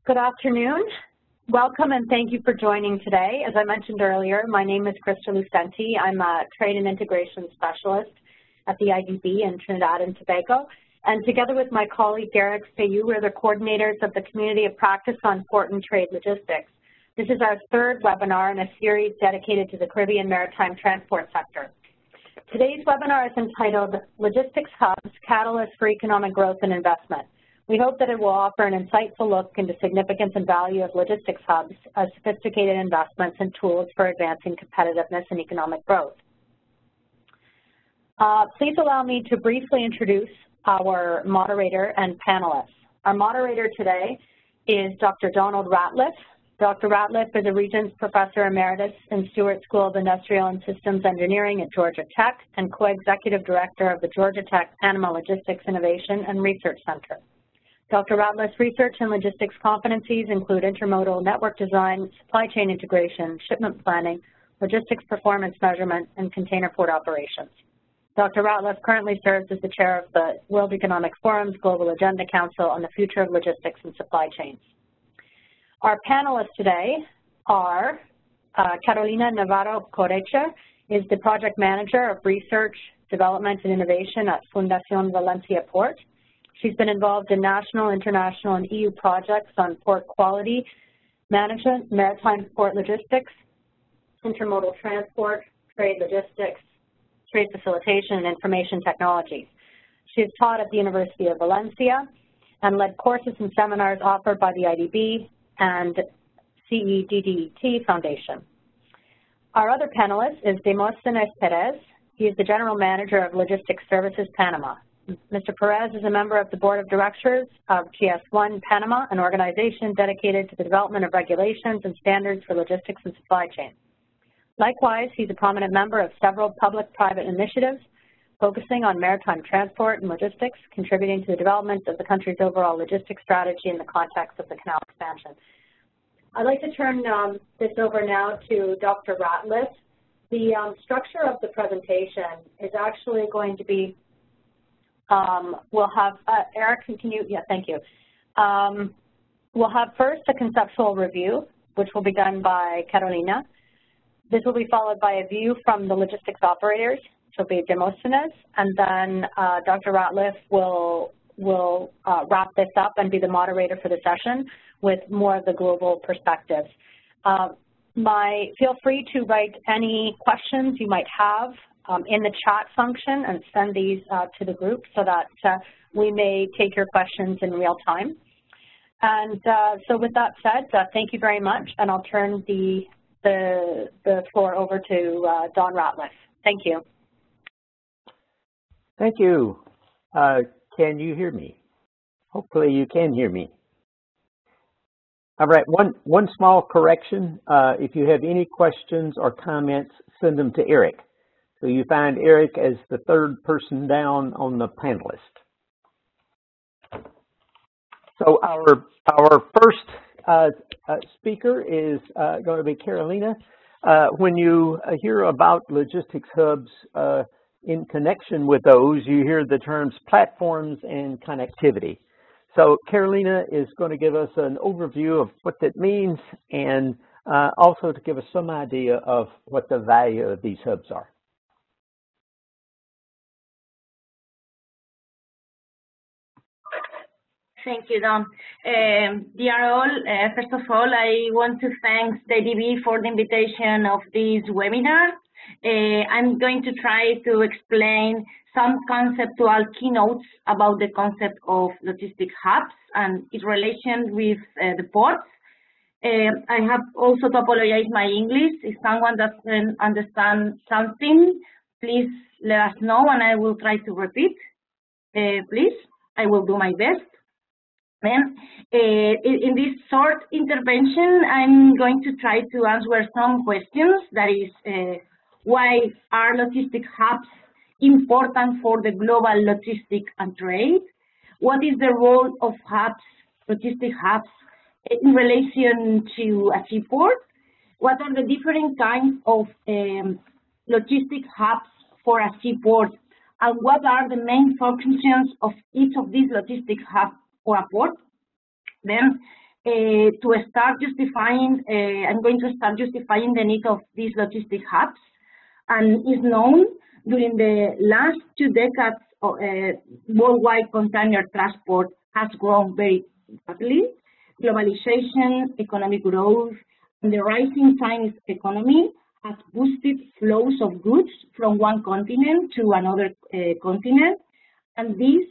Good afternoon. Welcome and thank you for joining today. As I mentioned earlier, my name is Krista Lucenti. I'm a Trade and Integration Specialist at the IDB in Trinidad and Tobago. And together with my colleague Derek Fayou, we're the coordinators of the Community of Practice on Port and Trade Logistics. This is our third webinar in a series dedicated to the Caribbean maritime transport sector. Today's webinar is entitled Logistics Hubs, Catalysts for Economic Growth and Investment. We hope that it will offer an insightful look into significance and value of logistics hubs as sophisticated investments and tools for advancing competitiveness and economic growth. Please allow me to briefly introduce our moderator and panelists. Our moderator today is Dr. Donald Ratliff. Dr. Ratliff is a Regents Professor Emeritus in Stewart School of Industrial and Systems Engineering at Georgia Tech and Co-Executive Director of the Georgia Tech Panama Logistics Innovation and Research Center. Dr. Ratliff's research and logistics competencies include intermodal network design, supply chain integration, shipment planning, logistics performance measurement, and container port operations. Dr. Ratliff currently serves as the chair of the World Economic Forum's Global Agenda Council on the Future of Logistics and Supply Chains. Our panelists today are Carolina Navarro Correcha, is the project manager of research, development, and innovation at Fundación Valencia Port. She's been involved in national, international, and EU projects on port quality management, maritime port logistics, intermodal transport, trade logistics, trade facilitation, and information technologies. She has taught at the University of Valencia and led courses and seminars offered by the IDB and CEDDT Foundation. Our other panelist is Demóstenes Perez. He is the General Manager of Logistics Services Panama. Mr. Perez is a member of the Board of Directors of GS1 Panama, an organization dedicated to the development of regulations and standards for logistics and supply chain. Likewise, he's a prominent member of several public-private initiatives focusing on maritime transport and logistics, contributing to the development of the country's overall logistics strategy in the context of the canal expansion. I'd like to turn this over now to Dr. Ratliff. The structure of the presentation is actually going to be we'll have, Eric, can you, yeah, thank you. We'll have first a conceptual review, which will be done by Carolina. This will be followed by a view from the logistics operators, which will be Demóstenes, and then Dr. Ratliff will wrap this up and be the moderator for the session with more of the global perspectives. Feel free to write any questions you might have in the chat function and send these to the group so that we may take your questions in real time. And so with that said, thank you very much, and I'll turn the floor over to Don Ratliff. Thank you. Thank you. Can you hear me? Hopefully you can hear me. All right, one small correction. If you have any questions or comments, send them to Eric. So you find Eric as the third person down on the panelist. So our first speaker is going to be Carolina. When you hear about logistics hubs, in connection with those, you hear the terms platforms and connectivity. So Carolina is going to give us an overview of what that means and also to give us some idea of what the value of these hubs are. Thank you, Don. Dear all, first of all, I want to thank the IDB for the invitation of this webinar. I'm going to try to explain some conceptual keynotes about the concept of logistic hubs and its relation with the ports. I have also to apologize my English. If someone doesn't understand something, please let us know and I will try to repeat. Please, I will do my best. Then, in this short intervention, I'm going to try to answer some questions. That is, why are logistic hubs important for the global logistics and trade? What is the role of hubs, logistic hubs, in relation to a seaport? What are the different kinds of logistic hubs for a seaport? And what are the main functions of each of these logistic hubs for a port? Then to start justifying, I'm going to start justifying the need of these logistic hubs, and is known during the last 2 decades, worldwide container transport has grown very rapidly. Globalization, economic growth, and the rising Chinese economy has boosted flows of goods from one continent to another continent, and this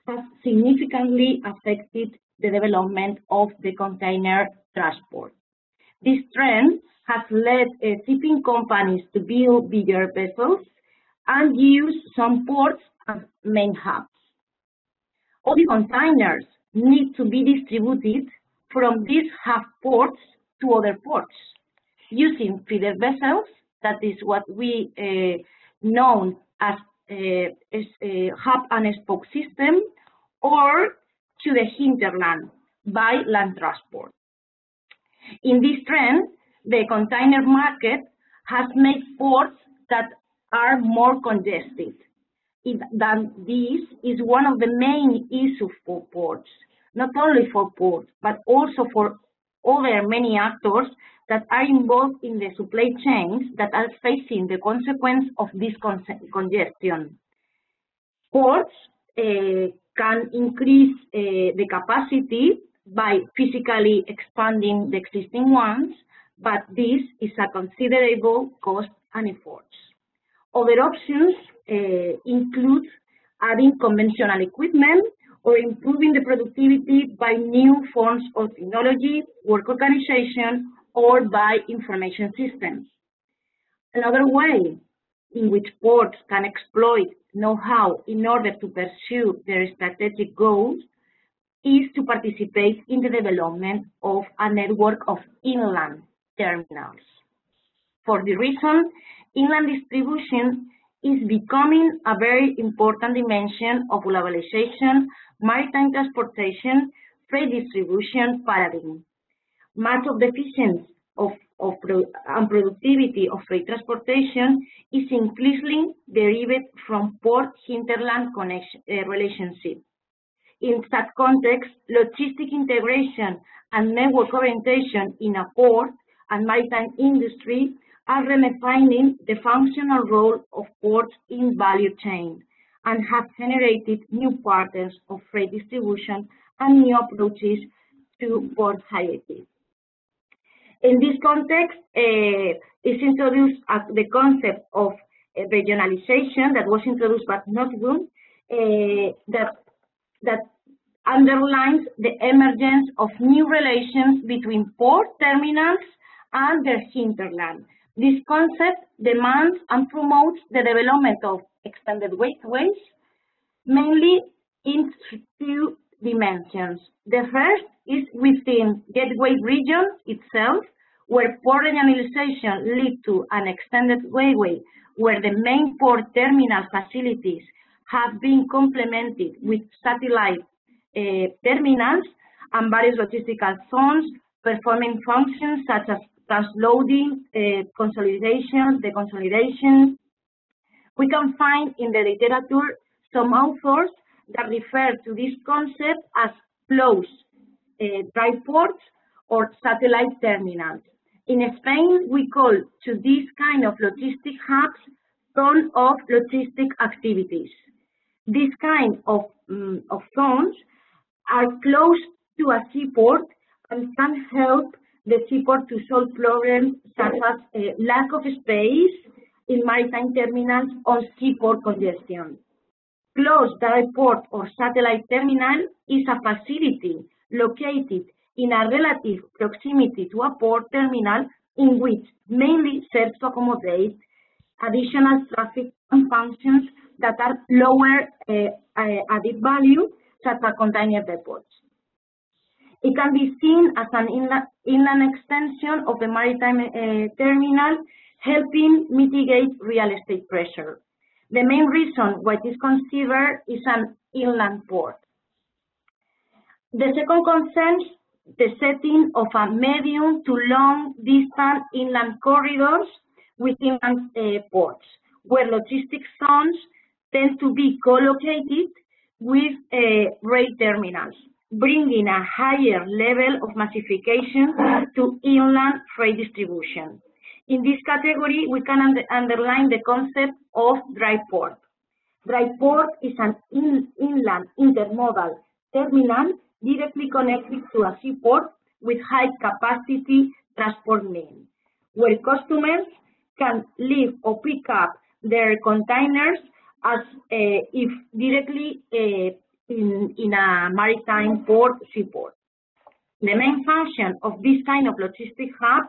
has significantly affected the development of the container transport. This trend has led shipping companies to build bigger vessels and use some ports as main hubs. All the containers need to be distributed from these hub ports to other ports using feeder vessels, that is what we know as a hub and spoke system, or to the hinterland by land transport. In this trend, the container market has made ports that are more congested. This is one of the main issues for ports, not only for ports, but also for other many actors that are involved in the supply chains that are facing the consequence of this congestion. Ports can increase the capacity by physically expanding the existing ones, but this is a considerable cost and effort. Other options include adding conventional equipment or improving the productivity by new forms of technology, work organization, or by information systems. Another way in which ports can exploit know-how in order to pursue their strategic goals is to participate in the development of a network of inland terminals. For the reason, inland distribution is becoming a very important dimension of globalization, maritime transportation, freight distribution paradigm. Much of the efficiency and productivity of freight transportation is increasingly derived from port-hinterland relationship. In such context, logistic integration and network orientation in a port and maritime industry are redefining the functional role of ports in value chain and have generated new patterns of freight distribution and new approaches to port hierarchy. In this context, is introduced the concept of regionalization that was introduced by Noteboom, that underlines the emergence of new relations between port terminals and their hinterland. This concept demands and promotes the development of extended gateways, mainly in 2 dimensions. The first is within gateway region itself, where port regionalization leads to an extended gateway where the main port terminal facilities have been complemented with satellite terminals and various logistical zones performing functions such as transloading, consolidation, deconsolidation. We can find in the literature some authors that refer to this concept as closed dry ports or satellite terminals. In Spain, we call to this kind of logistic hubs zone of logistic activities. This kind of zones are close to a seaport and can help the seaport to solve problems such as lack of space in maritime terminals or seaport congestion. Closed dry port or satellite terminal is a facility located in a relative proximity to a port terminal in which mainly serves to accommodate additional traffic and functions that are lower added value, such as container depots. It can be seen as an inland extension of the maritime terminal, helping mitigate real estate pressure. The main reason why it is considered is an inland port. The second concerns the setting of a medium to long distance inland corridors within ports, where logistics zones tend to be co-located with rail terminals. bringing a higher level of massification to inland freight distribution. In this category, we can underline the concept of dry port. Dry port is an inland intermodal terminal directly connected to a seaport with high capacity transport means, where customers can leave or pick up their containers as if directly in a maritime port, seaport. The main function of this kind of logistic hub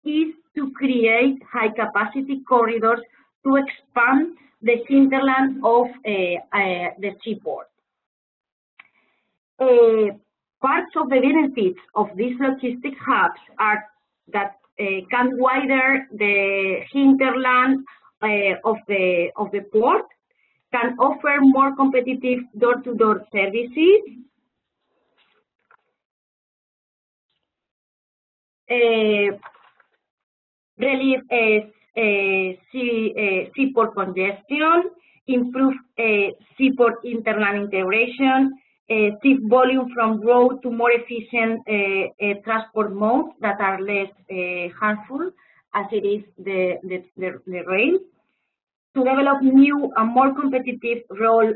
is to create high capacity corridors to expand the hinterland of the seaport. Parts of the benefits of these logistic hubs are that can widen the hinterland of the port, can offer more competitive door-to-door services, relieve seaport congestion, improve seaport interland integration, shift volume from road to more efficient transport modes that are less harmful, as it is the rail, to develop new and more competitive rail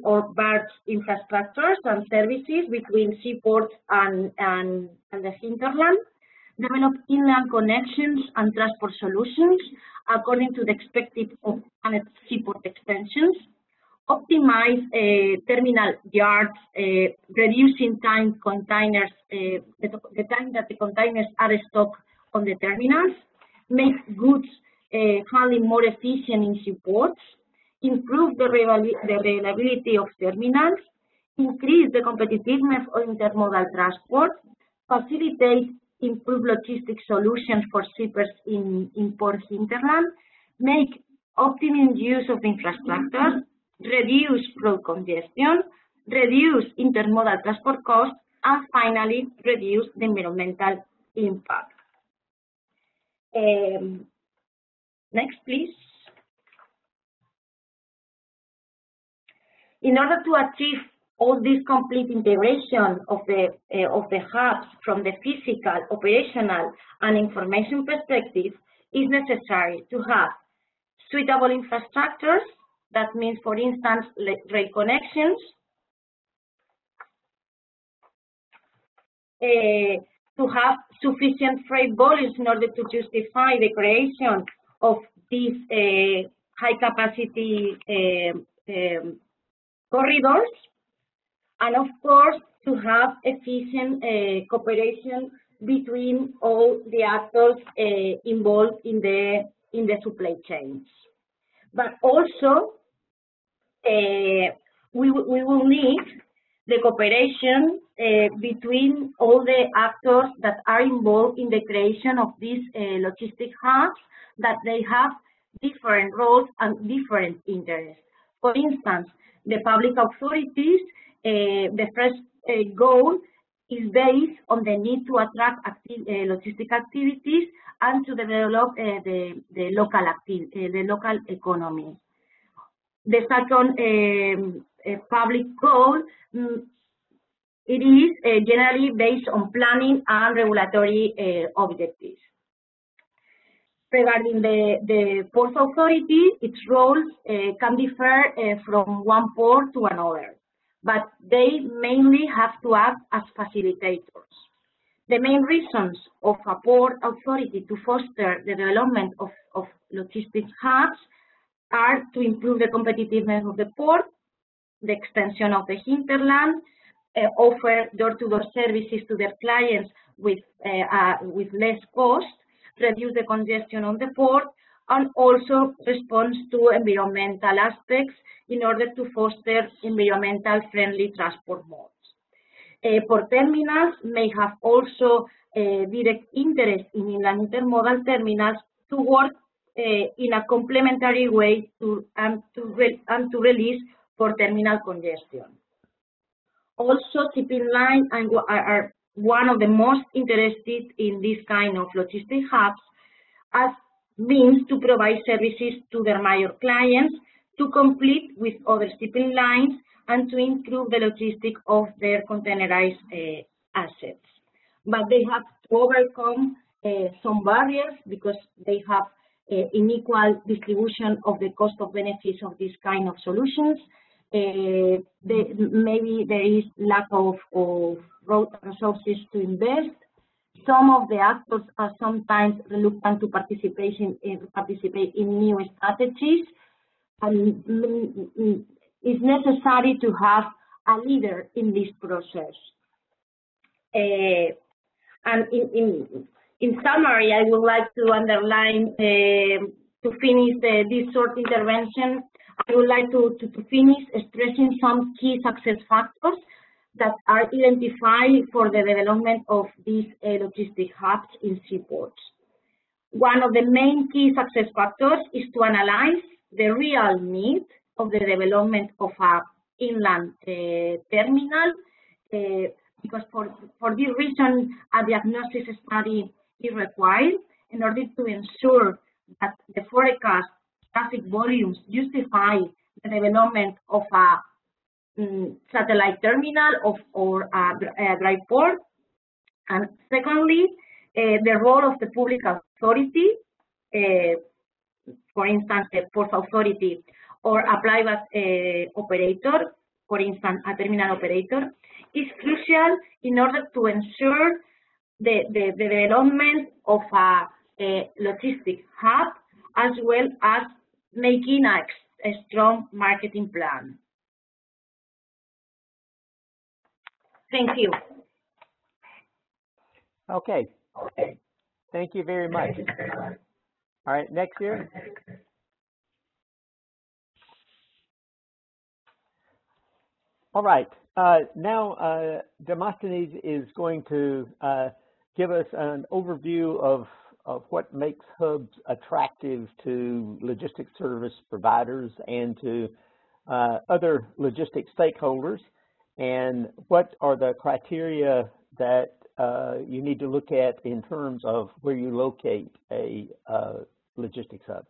or barge infrastructures and services between seaports and the hinterland, develop inland connections and transport solutions according to the expected of seaport extensions, optimize terminal yards, reducing time containers, the time that the containers are stocked on the terminals, make goods handling more efficient in seaports, improve the reliability of terminals, increase the competitiveness of intermodal transport, facilitate improved logistic solutions for shippers in port hinterland, make optimum use of infrastructure, reduce road congestion, reduce intermodal transport costs, and finally, reduce the environmental impact. Next, please. In order to achieve all this complete integration of the hubs from the physical, operational, and information perspective, is necessary to have suitable infrastructures. That means, for instance, rail connections, to have sufficient freight volumes in order to justify the creation of these high capacity corridors, and of course to have efficient cooperation between all the actors involved in the supply chains. But also we will need the cooperation between all the actors that are involved in the creation of these logistic hubs, that they have different roles and different interests. For instance, the public authorities, the first goal is based on the need to attract logistic activities and to develop the local economy. The second public goal, it is generally based on planning and regulatory objectives. Regarding the port authority, its roles can differ from one port to another, but they mainly have to act as facilitators. The main reasons of a port authority to foster the development of logistics hubs are to improve the competitiveness of the port, the extension of the hinterland, offer door-to-door services to their clients with less cost, reduce the congestion on the port, and also responds to environmental aspects in order to foster environmental friendly transport modes. Port terminals may have also direct interest in inland intermodal terminals to work in a complementary way to release port terminal congestion. Also, shipping lines are one of the most interested in this kind of logistic hubs as means to provide services to their major clients to compete with other shipping lines and to improve the logistics of their containerized assets. But they have to overcome some barriers because they have unequal distribution of the cost of benefits of this kind of solutions. Maybe there is lack of resources to invest. Some of the actors are sometimes reluctant to participate in new strategies, and it's necessary to have a leader in this process. And in summary, I would like to underline, to finish this short intervention, I would like to finish stressing some key success factors that are identified for the development of these logistic hubs in seaports. One of the main key success factors is to analyze the real need of the development of an inland terminal, because for this reason, a diagnosis study is required in order to ensure that the forecast traffic volumes justify the development of a satellite terminal or a dry port. And secondly, the role of the public authority, for instance, the port authority, or a private operator, for instance, a terminal operator, is crucial in order to ensure the development of a logistic hub, as well as making a strong marketing plan. Thank you. Okay. Thank you very much. All right, next year. All right. Now, Demosthenes is going to give us an overview of what makes hubs attractive to logistics service providers and to other logistics stakeholders, and what are the criteria that you need to look at in terms of where you locate a logistics hub.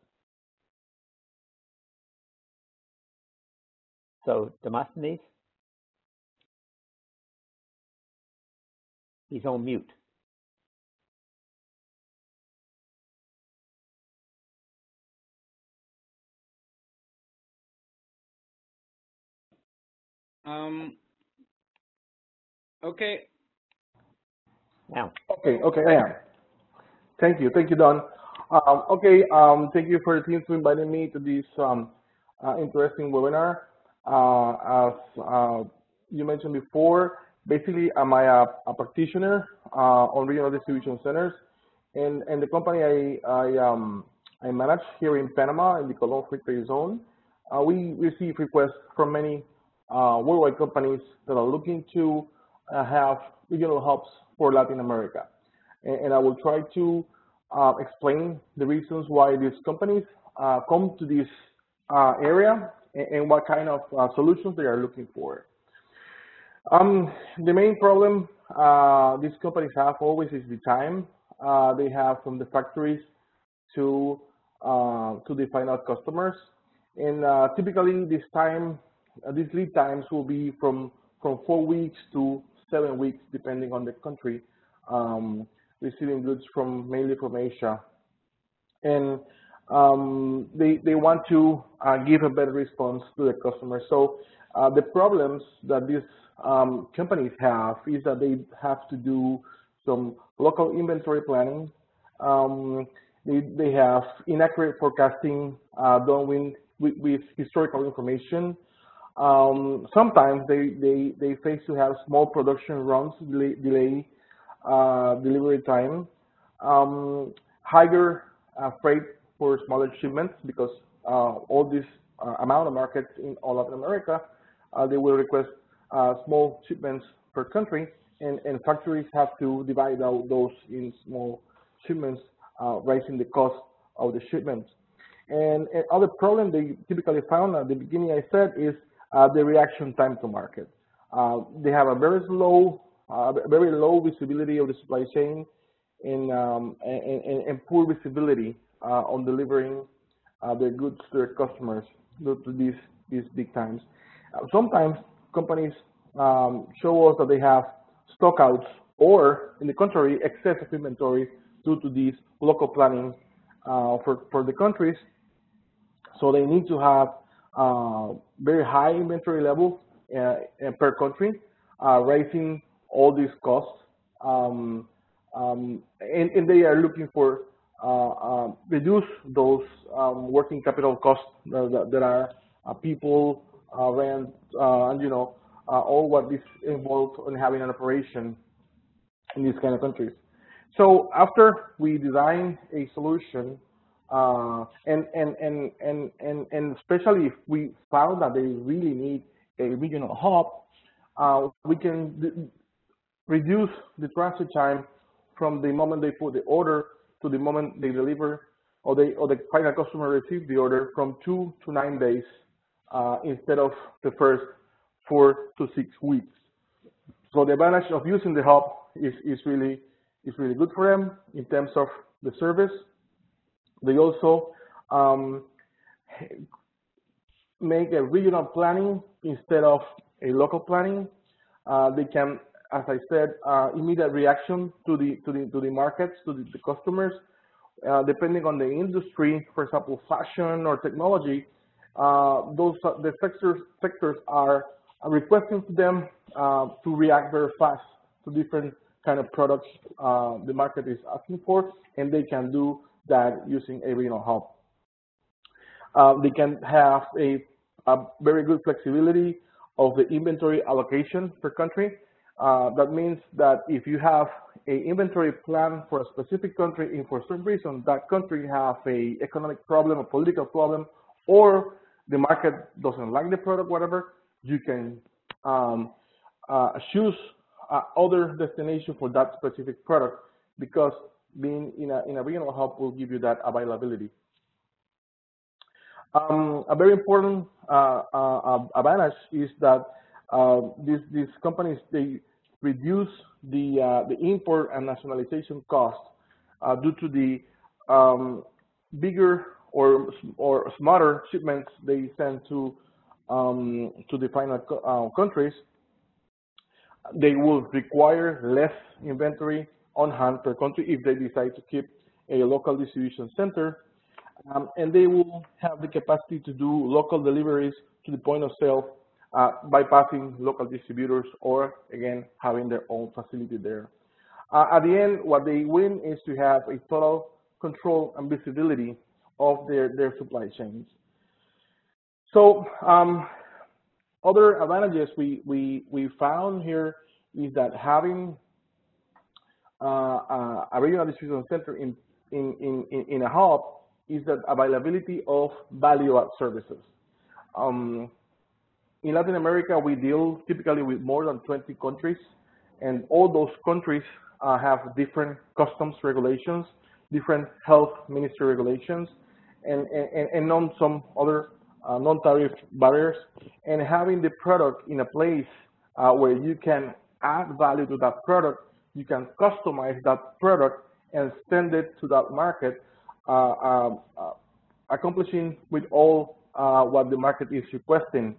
So, Demosthenes? He's on mute. Okay. Now. Okay, I am. Thank you, Don. Thank you for the team for inviting me to this interesting webinar. As you mentioned before, basically I'm a practitioner on regional distribution centers, and the company I manage here in Panama in the Colón Free Trade Zone. We receive requests from many worldwide companies that are looking to have regional hubs for Latin America. And I will try to explain the reasons why these companies come to this area and what kind of solutions they are looking for. The main problem these companies have always is the time they have from the factories to the final customers. And typically this time, these lead times will be from 4 weeks to 7 weeks, depending on the country, receiving goods mainly from Asia. And they want to give a better response to the customers. So the problems that these companies have is that they have to do some local inventory planning. They have inaccurate forecasting done with historical information. Sometimes they face to have small production runs, delay delivery time, higher freight for smaller shipments, because all this amount of markets in all Latin America, they will request small shipments per country, and factories have to divide out those in small shipments, raising the cost of the shipments. And other problem they typically found at the beginning, I said, is the reaction time to market. They have a very low visibility of the supply chain, and poor visibility on delivering their goods to their customers due to these big times. Sometimes companies show us that they have stockouts or, in the contrary, excess of inventory due to these local planning for the countries. So they need to have very high inventory levels per country, raising all these costs. And they are looking for reduce those working capital costs that are people, rent, and all what is involved in having an operation in these kind of countries. So after we design a solution, and especially if we found that they really need a regional hub, we can reduce the transit time from the moment they put the order to the moment they deliver, or the final customer receives the order, from 2 to 9 days instead of the first 4 to 6 weeks. So the advantage of using the hub is really good for them in terms of the service. They also make a regional planning instead of a local planning. They can, as I said, immediate reaction to the markets, to the customers, depending on the industry. For example, fashion or technology, the sectors are requesting to them to react very fast to different kind of products the market is asking for, and they can do that using a regional hub. They can have a very good flexibility of the inventory allocation per country. That means that if you have an inventory plan for a specific country, and for some reason that country have a economic problem, a political problem, or the market doesn't like the product, whatever, you can choose other destination for that specific product, because being in a regional hub will give you that availability. A very important advantage is that these companies, they reduce the import and nationalization cost due to the bigger or smarter shipments they send to the final countries. They will require less inventory on hand per country if they decide to keep a local distribution center, and they will have the capacity to do local deliveries to the point of sale, bypassing local distributors, or again having their own facility there. At the end, what they win is to have a total control and visibility of their supply chains. So other advantages we found here is that having a regional distribution center in a hub is that availability of value-add services. In Latin America, we deal typically with more than 20 countries, and all those countries have different customs regulations, different health ministry regulations, and some other non-tariff barriers. And having the product in a place where you can add value to that product, you can customize that product and send it to that market, accomplishing with all what the market is requesting.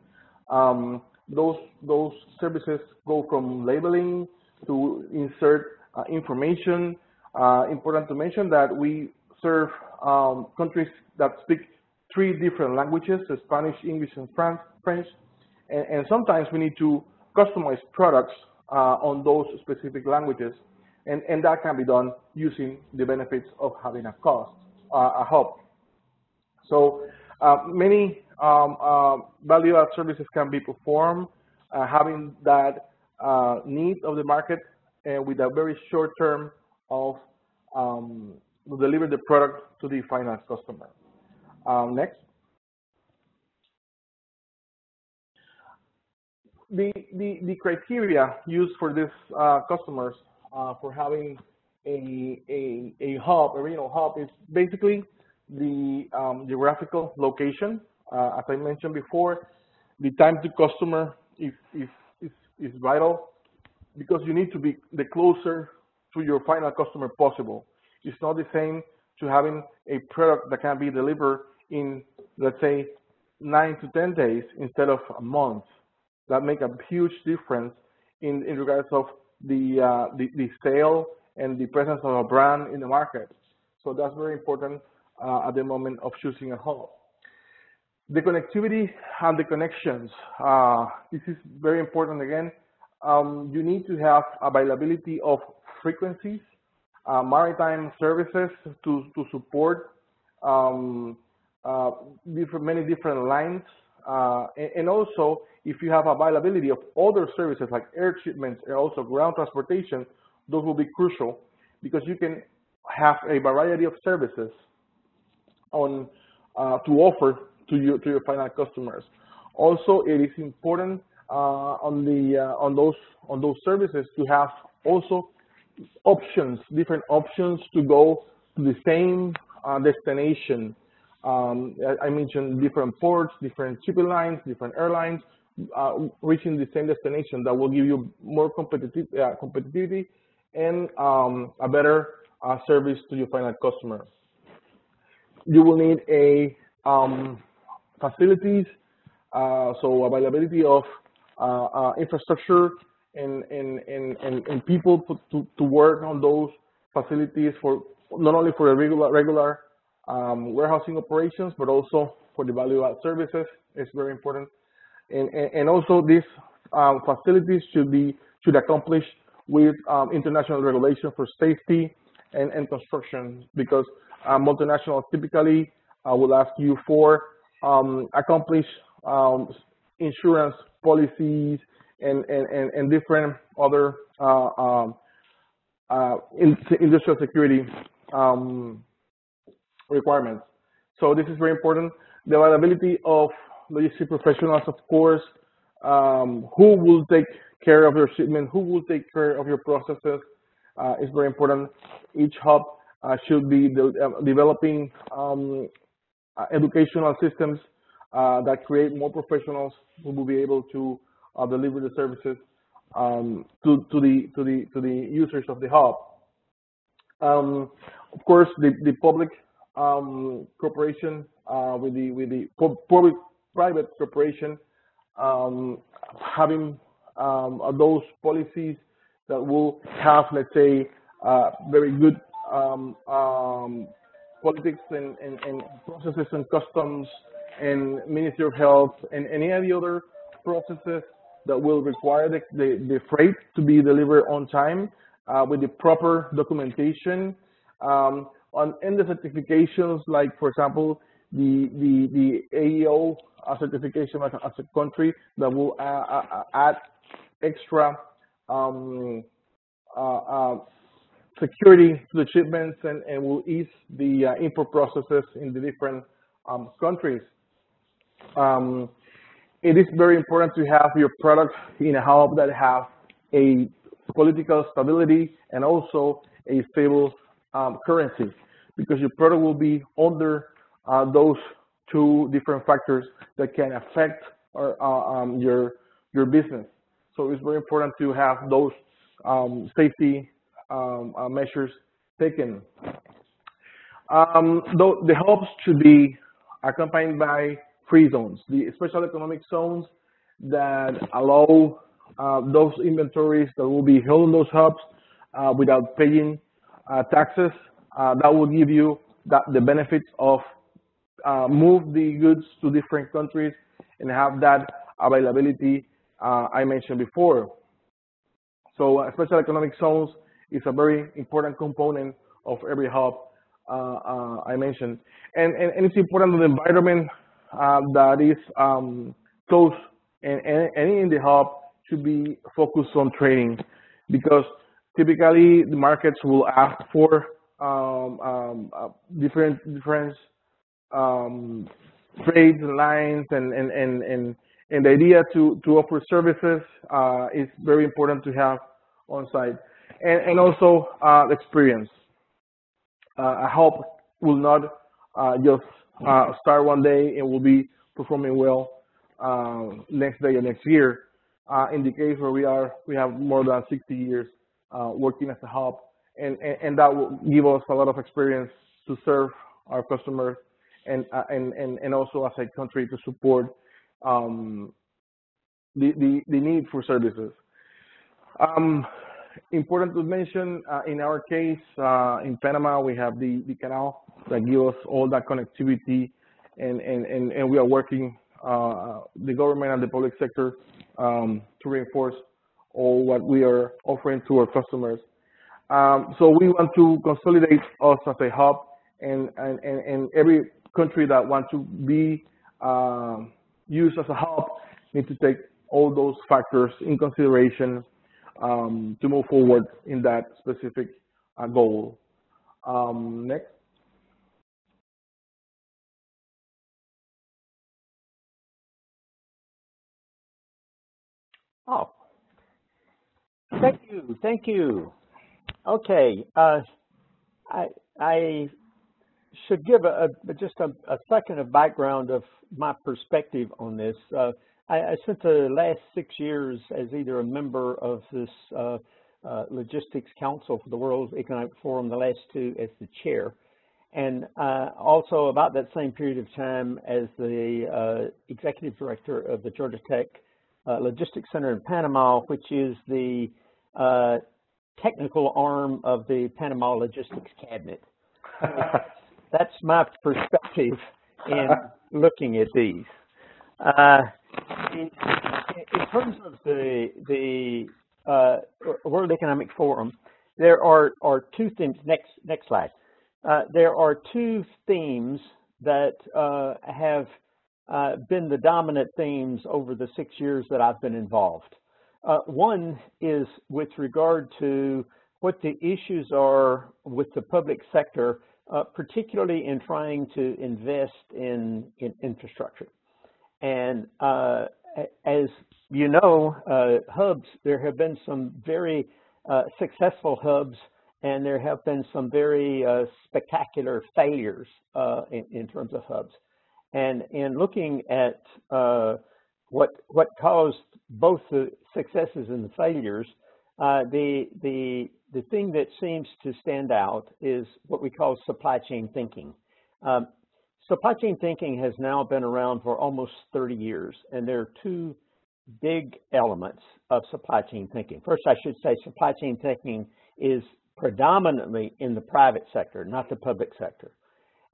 Those services go from labeling to insert information. Important to mention that we serve countries that speak 3 different languages: so Spanish, English, and French. And sometimes we need to customize products on those specific languages, and that can be done using the benefits of having a hub. So many value-add services can be performed, having that need of the market with a very short term of to deliver the product to the final customer. Next. The criteria used for these customers for having a hub, a regional hub, is basically the geographical location. As I mentioned before, the time to customer is vital, because you need to be the closer to your final customer possible. It's not the same to having a product that can be delivered in, let's say, 9 to 10 days instead of a month. that make a huge difference in regards of the sale and the presence of a brand in the market. So that's very important at the moment of choosing a hub. The connectivity and the connections. This is very important again. You need to have availability of frequencies, maritime services to support many different lines. And also, if you have availability of other services like air shipments and also ground transportation, those will be crucial because you can have a variety of services on to offer to your final customers. Also, it is important on those services to have also options, different options to go to the same destination. I mentioned different ports, different shipping lines, different airlines, reaching the same destination that will give you more competitivity and a better service to your final customer. You will need a facilities, so availability of infrastructure and people to work on those facilities for not only for the regular warehousing operations, but also for the value-add services. It's very important. And also these facilities should accomplish with international regulation for safety and construction, because multinationals typically will ask you for accomplish insurance policies and different other industrial security requirements. So this is very important. The availability of logistic professionals, of course, who will take care of your shipment, who will take care of your processes, is very important. Each hub should be developing educational systems that create more professionals who will be able to deliver the services to the users of the hub. Of course, the public cooperation with the public-private cooperation, having those policies that will have, let's say, very good politics and processes and customs and Ministry of Health and any of the other processes that will require the freight to be delivered on time with the proper documentation. And the certifications, like, for example, the AEO certification as a country that will add extra security to the shipments and will ease the import processes in the different countries. It is very important to have your product in a hub that have a political stability and also a stable currency, because your product will be under those two different factors that can affect your business. So it's very important to have those safety measures taken. The hubs should be accompanied by free zones, the special economic zones that allow those inventories that will be held in those hubs without paying taxes. That will give you the benefits of move the goods to different countries and have that availability I mentioned before. So special economic zones is a very important component of every hub I mentioned. And it's important that the environment that is close and in the hub should be focused on trading, because typically the markets will ask for different trades and lines, and the idea to offer services is very important to have on site, and also experience. A hub will not just start one day and will be performing well next day or next year. In the case where we have more than 60 years working as a hub, and that will give us a lot of experience to serve our customers and also as a country to support the need for services. Important to mention, in our case, in Panama, we have the canal that gives us all that connectivity, and we are working, the government and the public sector, to reinforce all what we are offering to our customers. So we want to consolidate us as a hub, and every country that wants to be used as a hub needs to take all those factors in consideration to move forward in that specific goal. Next. Oh, thank you. Okay, I should give just a second of background of my perspective on this. I spent the last 6 years as either a member of this Logistics Council for the World Economic Forum, the last 2 as the chair, and also about that same period of time as the executive director of the Georgia Tech Logistics Center in Panama, which is the technical arm of the Panama Logistics Cabinet. That's my perspective in looking at these. In terms of the World Economic Forum, there are 2 themes. Next slide. There are 2 themes that have been the dominant themes over the 6 years that I've been involved. One is with regard to what the issues are with the public sector, particularly in trying to invest in infrastructure. And as you know, hubs, there have been some very successful hubs, and there have been some very spectacular failures in terms of hubs. And in looking at what caused both the successes and the failures, the thing that seems to stand out is what we call supply chain thinking. Supply chain thinking has now been around for almost 30 years, and there are 2 big elements of supply chain thinking. First, I should say supply chain thinking is predominantly in the private sector, not the public sector.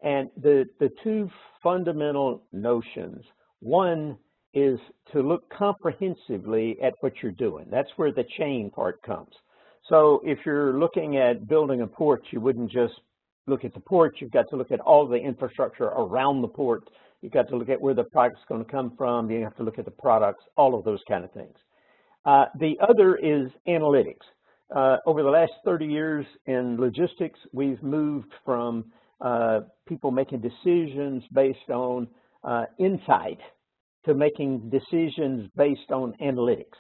And the 2 fundamental notions, one is to look comprehensively at what you're doing. That's where the chain part comes. So if you're looking at building a port, you wouldn't just look at the port. You've got to look at all the infrastructure around the port. You've got to look at where the product's going to come from. You have to look at the products, all of those kind of things. The other is analytics. Over the last 30 years in logistics, we've moved from people making decisions based on insight to making decisions based on analytics.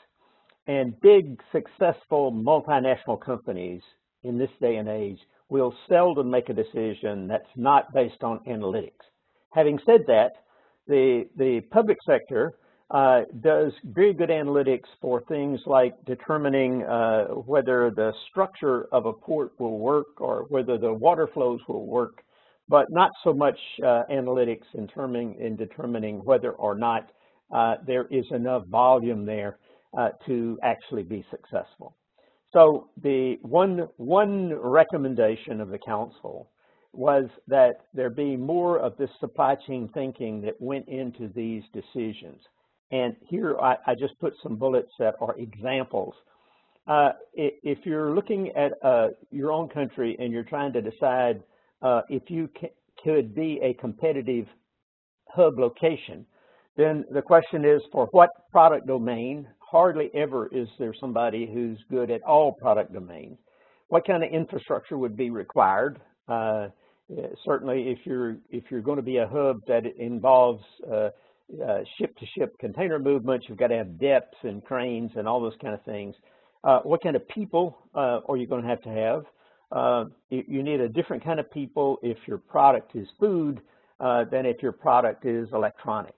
And big, successful multinational companies in this day and age will seldom make a decision that's not based on analytics. Having said that, the public sector does very good analytics for things like determining whether the structure of a port will work or whether the water flows will work, but not so much analytics in determining whether or not there is enough volume there to actually be successful. So the one recommendation of the council was that there be more of this supply chain thinking that went into these decisions. And here I just put some bullets that are examples. If you're looking at your own country and you're trying to decide if you could be a competitive hub location, then the question is for what product domain? Hardly ever is there somebody who's good at all product domains. What kind of infrastructure would be required? Certainly, if you're going to be a hub that involves ship-to-ship container movements, you've got to have depths and cranes and all those kind of things. What kind of people are you going to have? You need a different kind of people if your product is food than if your product is electronics.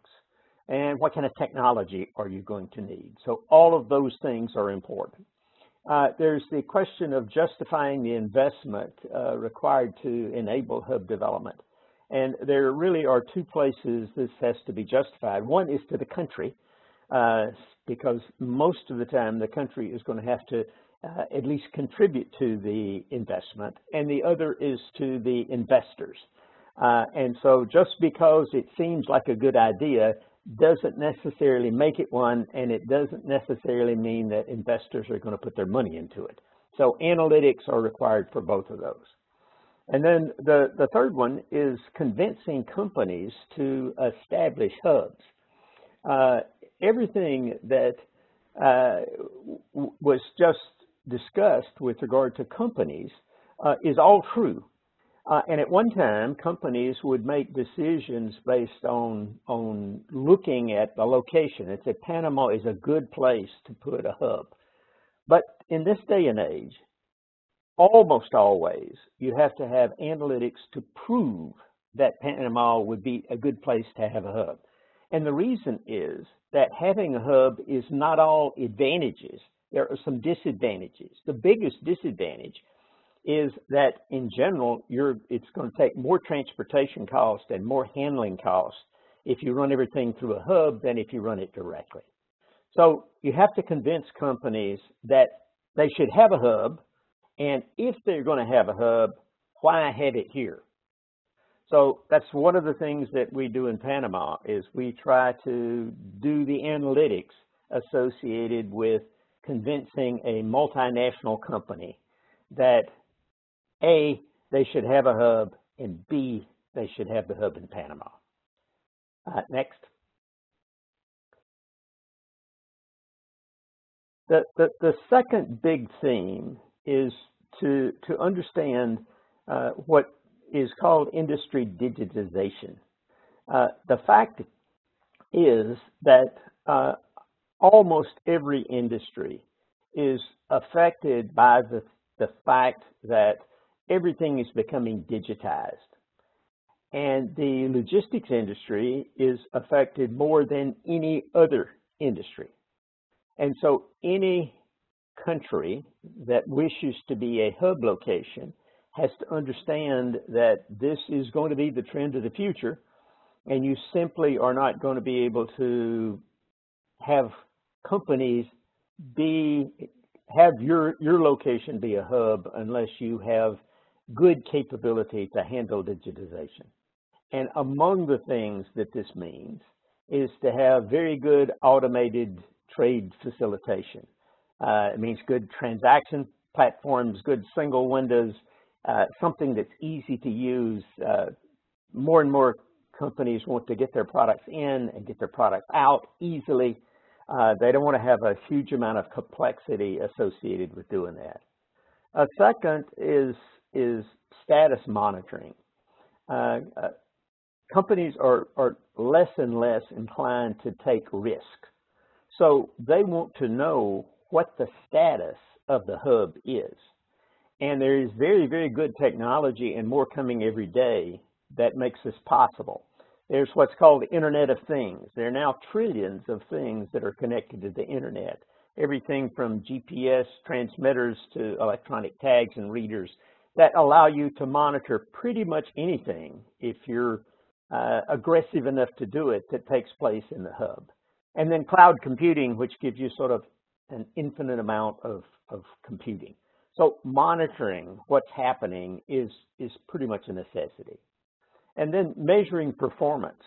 And what kind of technology are you going to need? So all of those things are important. There's the question of justifying the investment required to enable hub development. And there really are 2 places this has to be justified. One is to the country. because most of the time the country is going to have to at least contribute to the investment, and the other is to the investors. And so just because it seems like a good idea doesn't necessarily make it one, and it doesn't necessarily mean that investors are going to put their money into it. So analytics are required for both of those. And then the third one is convincing companies to establish hubs. Everything that was just discussed with regard to companies is all true. And at one time, companies would make decisions based on looking at the location. It's that Panama is a good place to put a hub. But in this day and age, almost always, you have to have analytics to prove that Panama would be a good place to have a hub. And the reason is that having a hub is not all advantages. There are some disadvantages. The biggest disadvantage is that in general, it's going to take more transportation cost and more handling cost if you run everything through a hub than if you run it directly. So you have to convince companies that they should have a hub, and if they're going to have a hub, why have it here? So that's one of the things that we do in Panama is we try to do the analytics associated with convincing a multinational company that A, they should have a hub, and B, they should have the hub in Panama. Next. The second big theme is to understand what is called industry digitization. The fact is that almost every industry is affected by the fact that everything is becoming digitized. And the logistics industry is affected more than any other industry. And so any country that wishes to be a hub location has to understand that this is going to be the trend of the future, and you simply are not going to be able to have companies have your location be a hub unless you have good capability to handle digitization. And among the things that this means is to have very good automated trade facilitation. It means good transaction platforms, good single windows, something that's easy to use. More and more companies want to get their products in and get their products out easily. They don't want to have a huge amount of complexity associated with doing that. A second is status monitoring. Companies are less and less inclined to take risk. So they want to know what the status of the hub is. And there is very, very good technology and more coming every day that makes this possible. There's what's called the Internet of Things. There are now trillions of things that are connected to the Internet. Everything from GPS transmitters to electronic tags and readers that allow you to monitor pretty much anything if you're aggressive enough to do it that takes place in the hub. And then cloud computing, which gives you sort of an infinite amount of computing. So monitoring what's happening is pretty much a necessity. And then measuring performance.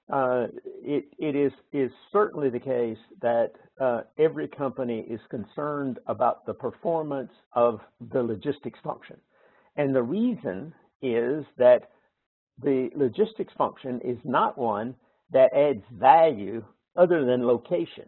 It is certainly the case that every company is concerned about the performance of the logistics function. And the reason is that the logistics function is not one that adds value other than location.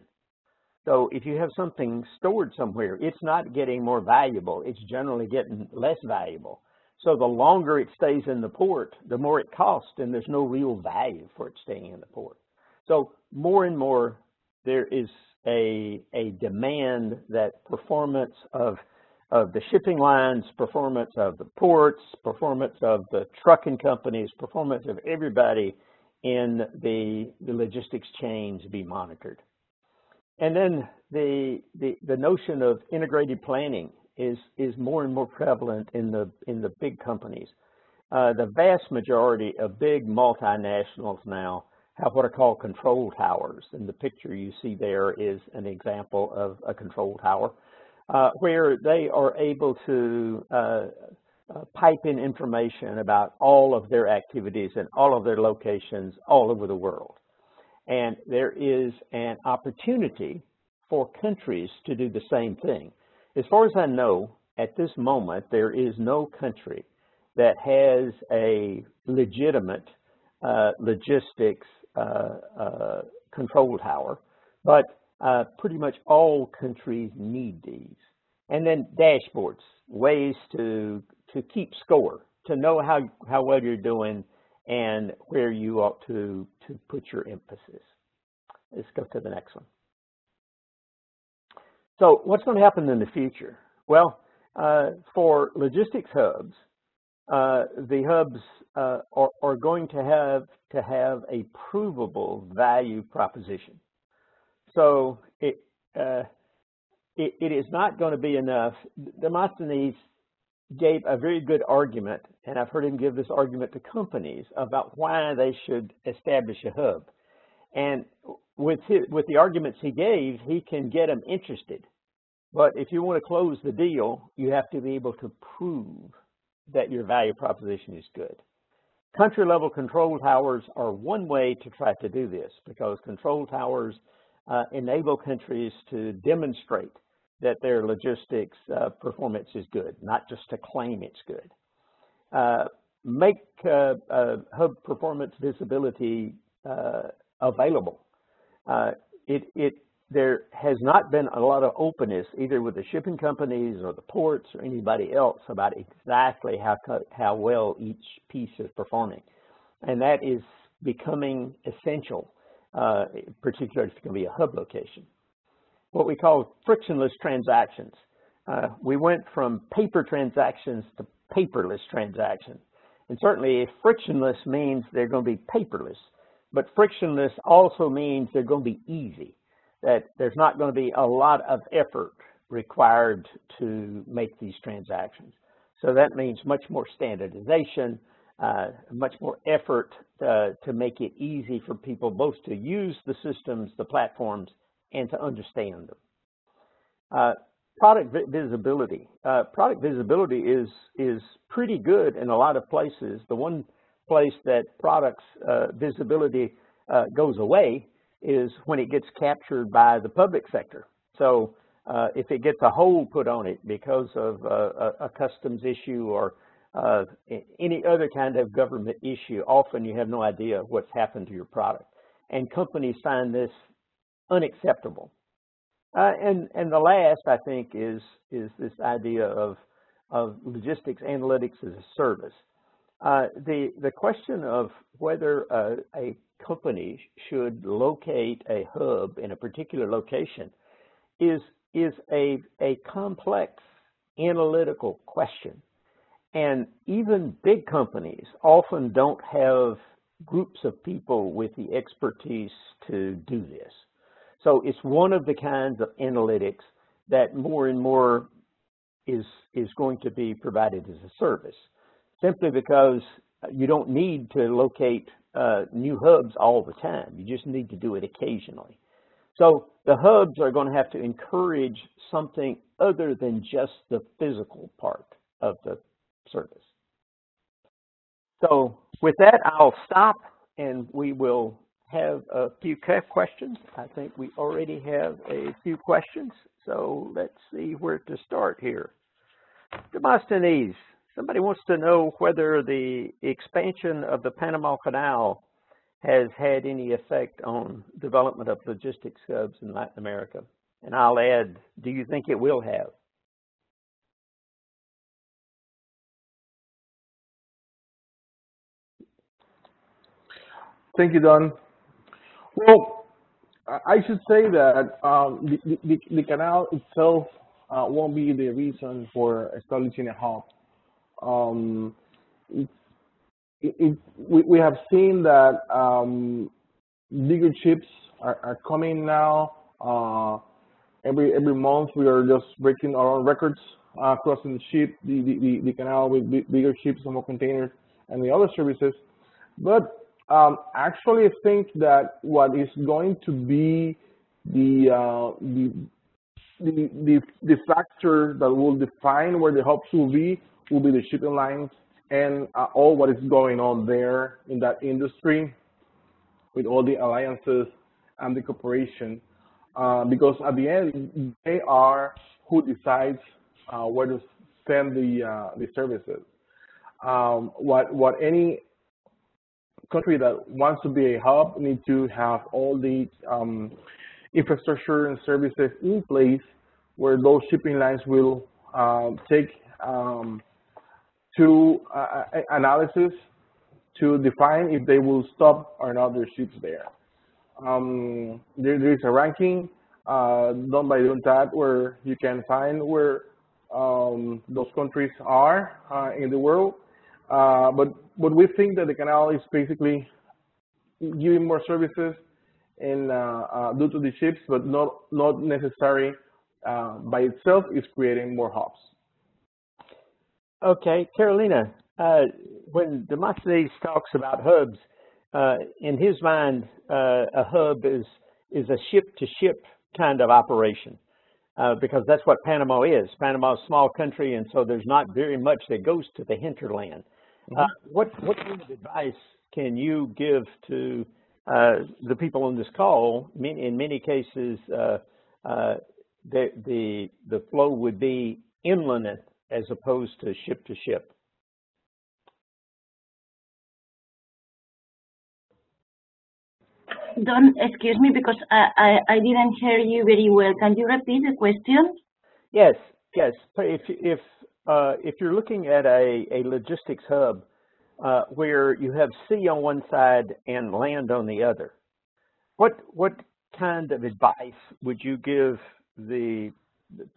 So if you have something stored somewhere, it's not getting more valuable. It's generally getting less valuable. So the longer it stays in the port, the more it costs, and there's no real value for it staying in the port. So more and more, there is a demand that performance of the shipping lines, performance of the ports, performance of the trucking companies, performance of everybody in the logistics chains be monitored. And then the notion of integrated planning is more and more prevalent in the big companies. The vast majority of big multinationals now have what are called control towers. And the picture you see there is an example of a control tower where they are able to pipe in information about all of their activities and all of their locations all over the world. And there is an opportunity for countries to do the same thing. As far as I know, at this moment, there is no country that has a legitimate logistics control tower, but pretty much all countries need these. And then dashboards, ways to keep score, to know how well you're doing and where you ought to put your emphasis. Let's go to the next one. So what's going to happen in the future? Well, for logistics hubs, the hubs are going to have a provable value proposition. So it is not going to be enough. Demosthenes gave a very good argument, and I've heard him give this argument to companies about why they should establish a hub. And with the arguments he gave, he can get them interested. But if you want to close the deal, you have to be able to prove that your value proposition is good. Country-level control towers are one way to try to do this, because control towers enable countries to demonstrate that their logistics performance is good, not just to claim it's good. Make hub performance visibility available. There has not been a lot of openness either with the shipping companies or the ports or anybody else about exactly how well each piece is performing. And that is becoming essential, particularly if it's going to be a hub location. What we call frictionless transactions. We went from paper transactions to paperless transactions. And certainly frictionless means they're going to be paperless, but frictionless also means they're going to be easy, that there's not going to be a lot of effort required to make these transactions. So that means much more standardization, much more effort to make it easy for people both to use the systems, the platforms, and to understand them. Product visibility. Product visibility is pretty good in a lot of places. The one place that products visibility goes away is when it gets captured by the public sector. So if it gets a hold put on it because of a customs issue or any other kind of government issue, often you have no idea what's happened to your product. And companies find this unacceptable. And the last, I think, is this idea of logistics analytics as a service. The question of whether a company should locate a hub in a particular location is a complex analytical question. And even big companies often don't have groups of people with the expertise to do this. So it's one of the kinds of analytics that more and more is going to be provided as a service, simply because you don't need to locate new hubs all the time. You just need to do it occasionally. So the hubs are going to have to encourage something other than just the physical part of the service. So with that, I'll stop and we will have a few questions. I think we already have a few questions. So let's see where to start here. Demosthenes, somebody wants to know whether the expansion of the Panama Canal has had any effect on development of logistics hubs in Latin America. And I'll add, do you think it will have? Thank you, Don. Well, I should say that the canal itself won't be the reason for establishing a hub. We have seen that bigger ships are coming now. Every month we are just breaking our own records, crossing the canal with bigger ships and more containers and the other services. But Actually, I think that what is going to be the factor that will define where the hubs will be the shipping lines and all what is going on there in that industry with all the alliances and the cooperation, because at the end they are who decides where to send the services. What any country that wants to be a hub needs to have all the infrastructure and services in place where those shipping lines will take to analysis to define if they will stop or not their ships there. There is a ranking done by UNTAD where you can find where those countries are in the world. But we think that the canal is basically giving more services and due to the ships, but not necessary by itself is creating more hubs. Okay, Carolina, when Demosthenes talks about hubs, in his mind, a hub is a ship-to-ship kind of operation, because that's what Panama is. Panama is a small country, and so there's not very much that goes to the hinterland. What kind of advice can you give to the people on this call? In many cases, the flow would be inland as opposed to ship to ship. Don't excuse me because I didn't hear you very well. Can you repeat the question? Yes. If you're looking at a logistics hub where you have sea on one side and land on the other, what kind of advice would you give the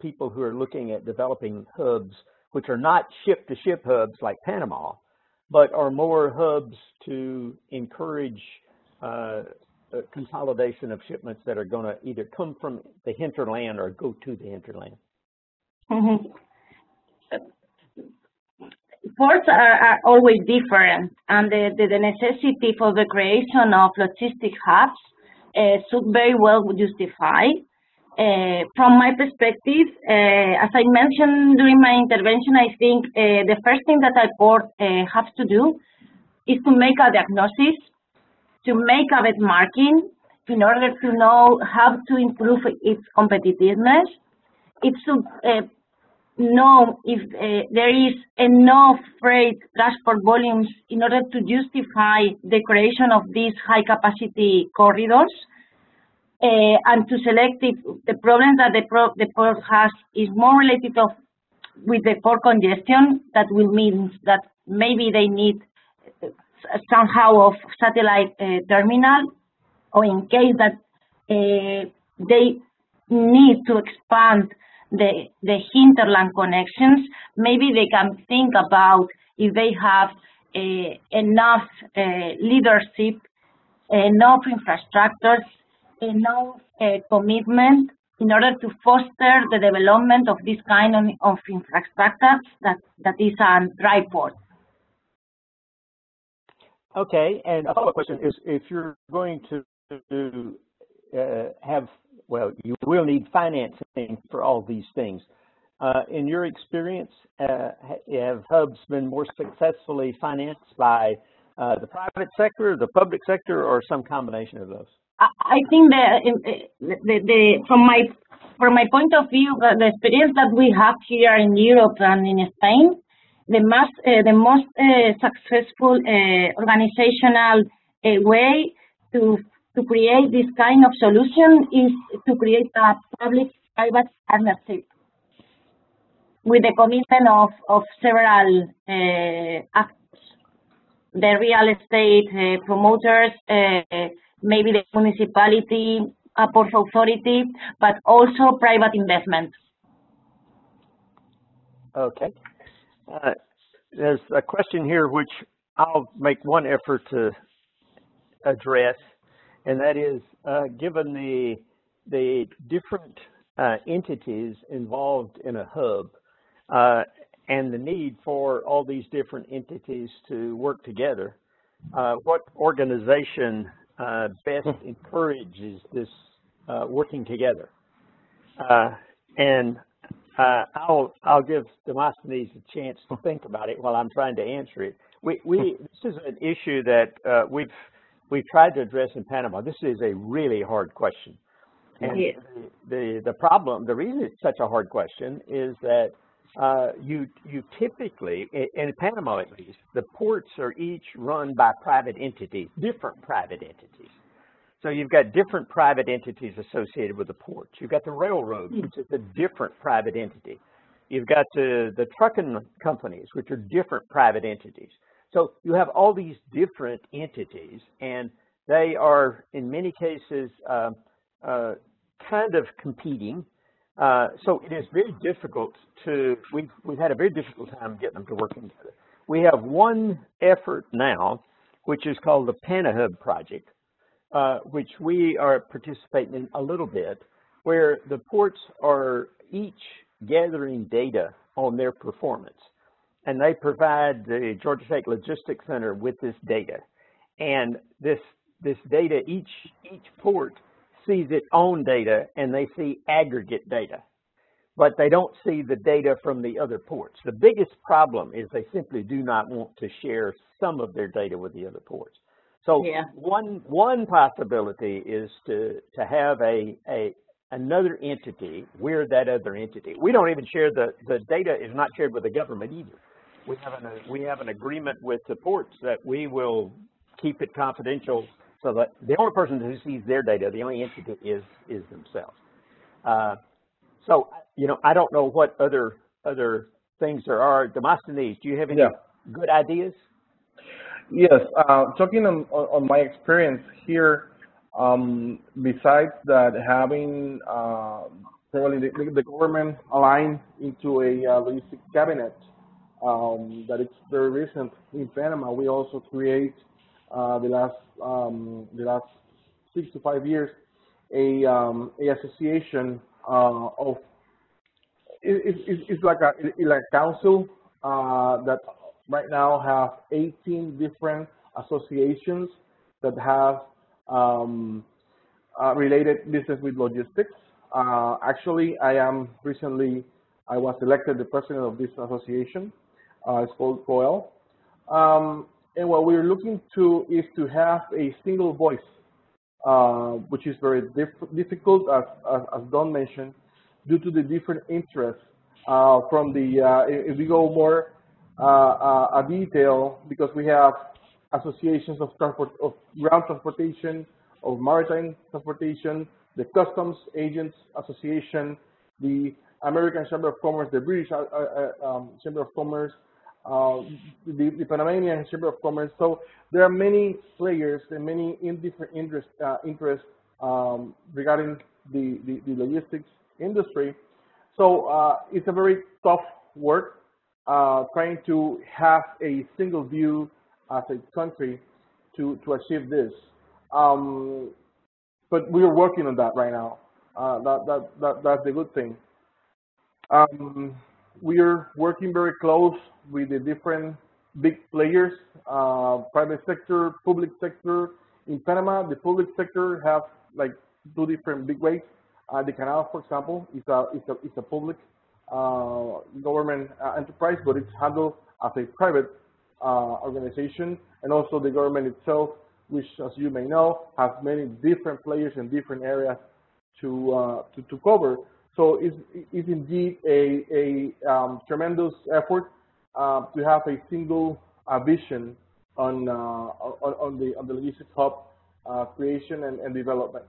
people who are looking at developing hubs, which are not ship-to-ship hubs like Panama, but are more hubs to encourage consolidation of shipments that are going to either come from the hinterland or go to the hinterland? Ports are always different, and the necessity for the creation of logistic hubs should very well justify. From my perspective, as I mentioned during my intervention, I think the first thing that a port has to do is to make a diagnosis, to make a benchmarking in order to know how to improve its competitiveness. It should know if there is enough freight transport volumes in order to justify the creation of these high-capacity corridors, and to select if the problem that the port has is more related with the port congestion. That will mean that maybe they need somehow of satellite terminal, or in case that they need to expand the hinterland connections, maybe they can think about if they have enough leadership, enough infrastructures, enough commitment in order to foster the development of this kind of infrastructure that is a dry port. Okay, and a follow-up question is, if you're going to you will need financing for all these things. In your experience, have hubs been more successfully financed by the private sector, the public sector, or some combination of those? I think from my point of view, the experience that we have here in Europe and in Spain, the most successful organizational way to create this kind of solution is to create a public-private partnership with the commitment of several actors, the real estate promoters, maybe the municipality, a port authority, but also private investment. Okay. There's a question here which I'll make one effort to address, and that is, given the different entities involved in a hub and the need for all these different entities to work together, what organization best encourages this working together? And I'll give Demosthenes a chance to think about it while I'm trying to answer it. This is an issue that we've tried to address in Panama. This is a really hard question. And yes. the problem, the reason it's such a hard question is that you typically, in Panama at least, the ports are each run by private entities, different private entities. So you've got different private entities associated with the ports. You've got the railroad, which is a different private entity. You've got the trucking companies, which are different private entities. So you have all these different entities, and they are, in many cases, kind of competing. So it is very difficult to, we've had a very difficult time getting them to work together. We have one effort now, which is called the PanaHub project, which we are participating in a little bit, where the ports are each gathering data on their performance. And they provide the Georgia State Logistics Center with this data. And this data, each port sees its own data, and they see aggregate data. But they don't see the data from the other ports. The biggest problem is they simply do not want to share some of their data with the other ports. So yeah. One possibility is to have another entity. We're that other entity. We don't even share the data is not shared with the government either. We have an agreement with the ports that we will keep it confidential, so that the only person who sees their data, the only entity is themselves. So you know, I don't know what other things there are. Demosthenes, do you have any good ideas? Yes, talking on my experience here, besides that, having probably the government aligned into a logistics cabinet that it's very recent in Panama. We also create the last 6 to 5 years a association of it's like a council that right now have 18 different associations that have related business with logistics. Actually, I was elected the president of this association. It's called COEL. And what we're looking to is to have a single voice, which is very difficult, as Don mentioned, due to the different interests from the, if we go more a detail, because we have associations of ground transportation, of maritime transportation, the Customs Agents Association, the American Chamber of Commerce, the British Chamber of Commerce, the Panamanian Chamber of Commerce. So there are many players and many different interests regarding the logistics industry. So it's a very tough work trying to have a single view as a country to achieve this. But we are working on that right now. That's the good thing. We are working very close with the different big players, private sector, public sector. In Panama, the public sector have like 2 different big ways. The canal, for example, is a public government enterprise, but it's handled as a private organization, and also the government itself, which, as you may know, has many different players in different areas to cover. So it's indeed a tremendous effort to have a single vision on the logistics hub creation and development.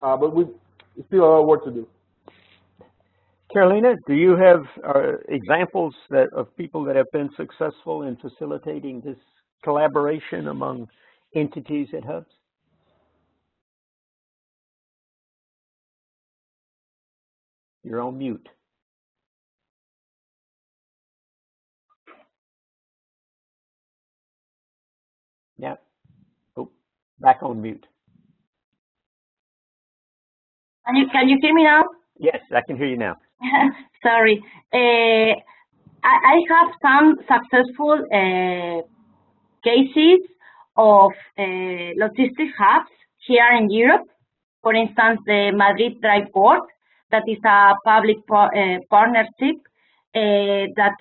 But we still have a lot of work to do. Carolina, do you have examples of people that have been successful in facilitating this collaboration among entities at hubs? You're on mute. Yeah. Oh, back on mute. Can you hear me now? Yes, I can hear you now. Sorry. I have some successful cases of logistic hubs here in Europe. For instance, the Madrid Dry Port, that is a public partnership that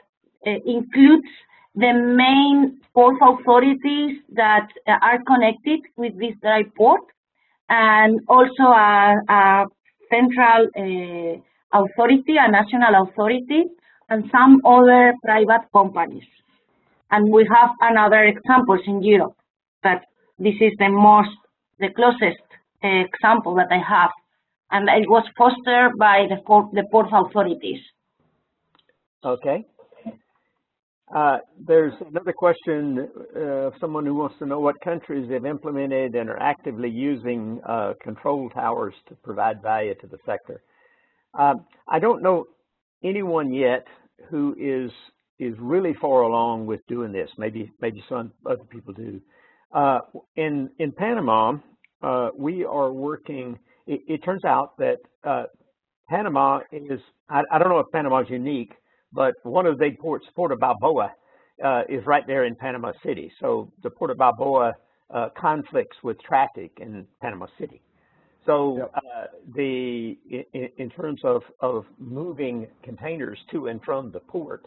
includes the main port authorities that are connected with this dry port, and also a central authority, a national authority, and some other private companies. And we have another examples in Europe, but this is the closest example that I have, and it was fostered by the port authorities. Okay. There's another question of someone who wants to know what countries have implemented and are actively using control towers to provide value to the sector. I don't know anyone yet who is really far along with doing this. Maybe some other people do. In Panama, we are working. It turns out that Panama is. I don't know if Panama is unique, but one of the big ports, Port of Balboa, is right there in Panama City. So the Port of Balboa conflicts with traffic in Panama City. So in terms of moving containers to and from the port,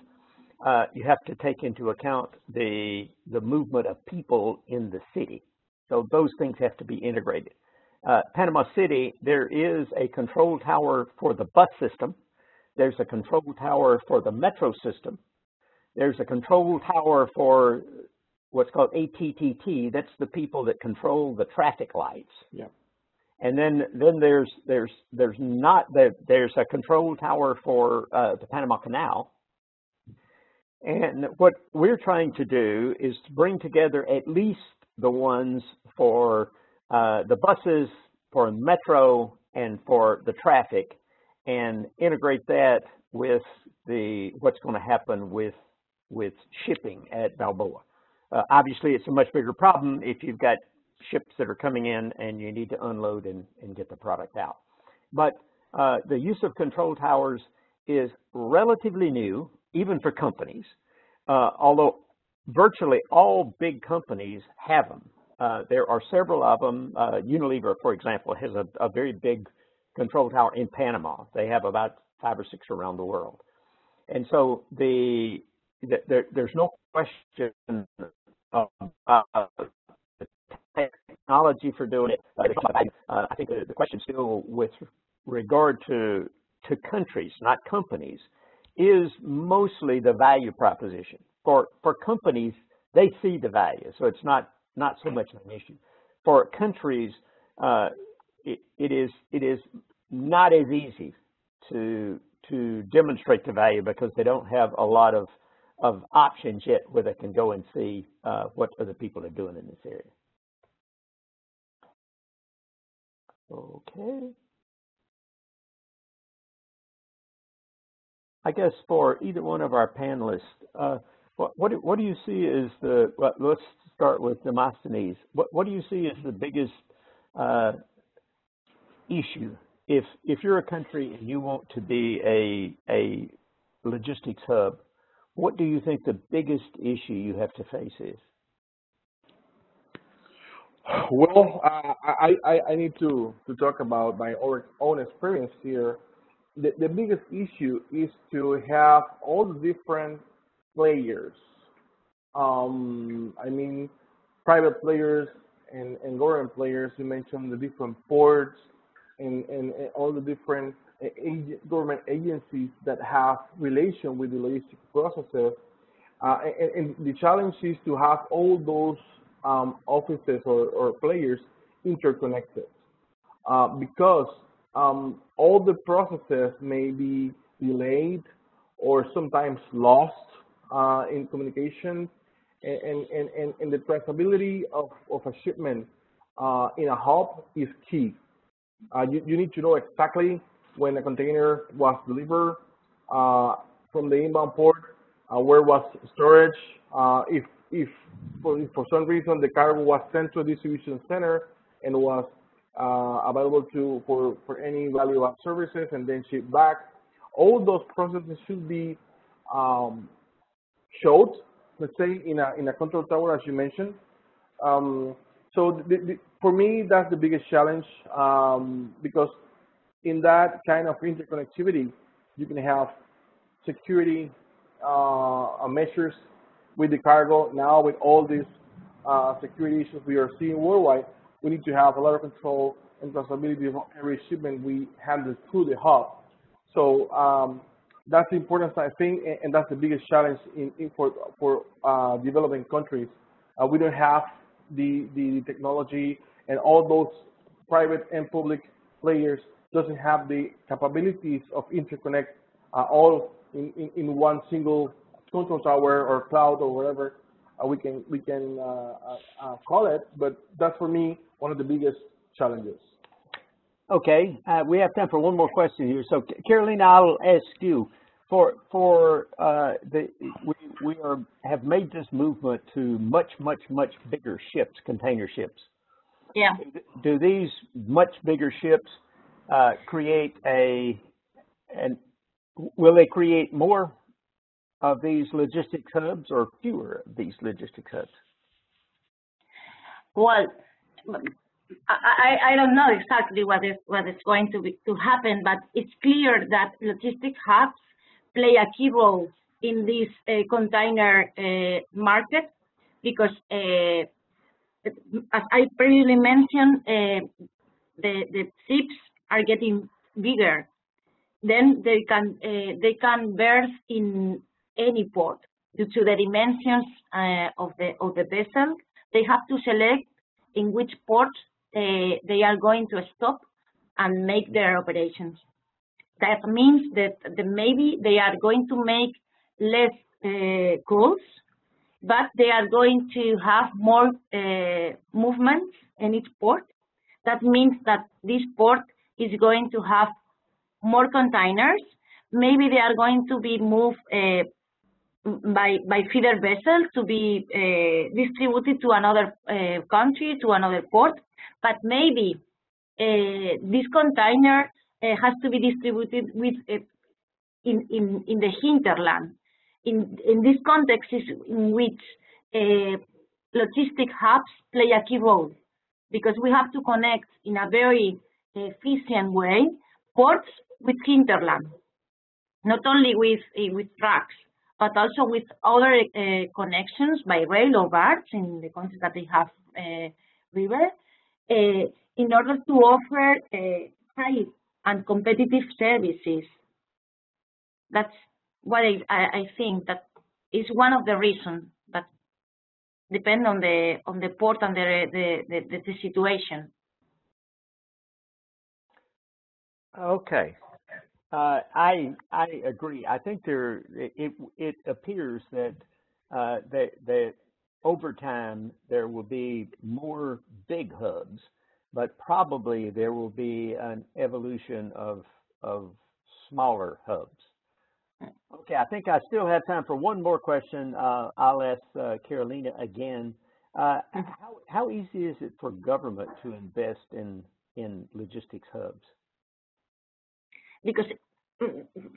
you have to take into account the movement of people in the city. So those things have to be integrated. Panama City, there is a control tower for the bus system. There's a control tower for the metro system. There's a control tower for what's called ATTT. That's the people that control the traffic lights. Yeah. And then there's a control tower for the Panama Canal. And what we're trying to do is to bring together at least the ones for the buses, for metro, and for the traffic, and integrate that with what's going to happen with shipping at Balboa. Obviously, it's a much bigger problem if you've got ships that are coming in and you need to unload and get the product out. But the use of control towers is relatively new, even for companies, although virtually all big companies have them. There are several of them. Unilever, for example, has a very big control tower in Panama. They have about 5 or 6 around the world. And so there's no question about the technology for doing it. I think the question still with regard to countries, not companies, is mostly the value proposition. For companies, they see the value, so it's not so much an issue. For countries, it is not as easy to demonstrate the value because they don't have a lot of options yet where they can go and see what other people are doing in this area. Okay. I guess for either one of our panelists, what do you see as let's start with Demosthenes. What do you see as the biggest issue if you're a country and you want to be a logistics hub? What do you think the biggest issue you have to face is? Well, I need to talk about my own experience here. The biggest issue is to have all the different players. I mean, private players and government players. You mentioned the different ports and all the different government agencies that have relation with the logistic processes. And the challenge is to have all those offices or players interconnected because all the processes may be delayed or sometimes lost in communication, and the traceability of a shipment in a hub is key. You need to know exactly when a container was delivered from the inbound port, where was storage, if for some reason the cargo was sent to a distribution center and was available for any value-add services and then shipped back. All those processes should be showed let's say, in a control tower, as you mentioned. So for me, that's the biggest challenge, because in that kind of interconnectivity, you can have security measures with the cargo. Now, with all these security issues we are seeing worldwide, we need to have a lot of control and traceability of every shipment we handle through the hub. So that's the importance, I think, and that's the biggest challenge for developing countries. We don't have the technology, and all those private and public players doesn't have the capabilities of interconnect all in one single control tower or cloud or whatever we can call it. But that's, for me, one of the biggest challenges. Okay, we have time for one more question here. So, Carolina, I'll ask you. We have made this movement to much bigger ships, container ships. Yeah. Do these much bigger ships will they create more of these logistics hubs or fewer of these logistics hubs? Well, I don't know exactly what is going to happen, but it's clear that logistic hubs play a key role in this container market, because as I previously mentioned, the ships are getting bigger. Then they can berth in any port due to the dimensions of the vessel. They have to select in which port they are going to stop and make their operations. That means that maybe they are going to make less calls, but they are going to have more movements in each port. That means that this port is going to have more containers. Maybe they are going to be moved by feeder vessels to be distributed to another country, to another port. But maybe this container has to be distributed with in the hinterland. In this context is in which logistic hubs play a key role, because we have to connect in a very efficient way ports with hinterland, not only with trucks, but also with other connections by rail or barge in the countries that they have river, in order to offer high and competitive services. That's what I think that is one of the reasons that depend on the port and the situation. Okay, I agree. I think it appears that that over time there will be more big hubs, but probably there will be an evolution of smaller hubs. Okay, I think I still have time for one more question. I'll ask Carolina again. How easy is it for government to invest in logistics hubs? Because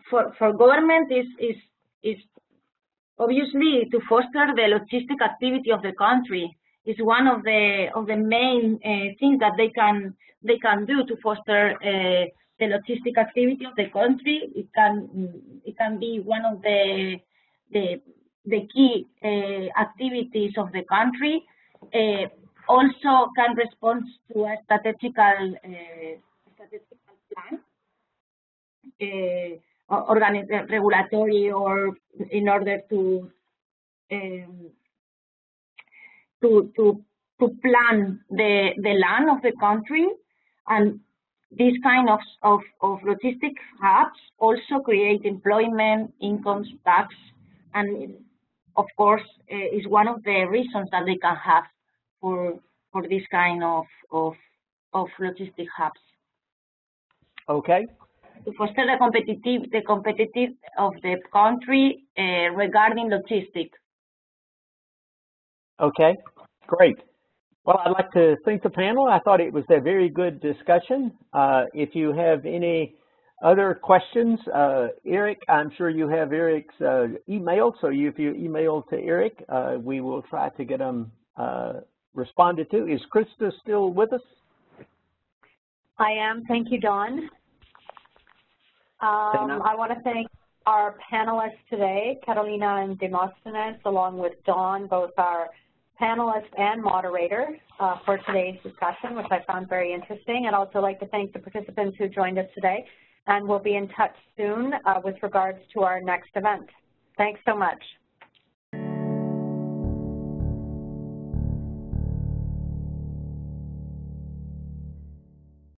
for government is obviously to foster the logistic activity of the country is one of the main things that they can do to foster the logistic activity of the country. It can be one of the key activities of the country. Also can respond to a statistical plan, regulatory, or in order to plan the land of the country. And these kind of logistic hubs also create employment, incomes, tax, and of course is one of the reasons that they can have for this kind of logistic hubs. Okay. To foster the competitive of the country regarding logistics. Okay, great. Well, I'd like to thank the panel. I thought it was a very good discussion. If you have any Other questions? Eric, I'm sure you have Eric's email, so if you email to Eric, we will try to get them responded to. Is Krista still with us? I am. Thank you, Don. I want to thank our panelists today, Carolina and Demosthenes, along with Don, both our panelist and moderator for today's discussion, which I found very interesting. I'd also like to thank the participants who joined us today, and we'll be in touch soon with regards to our next event. Thanks so much.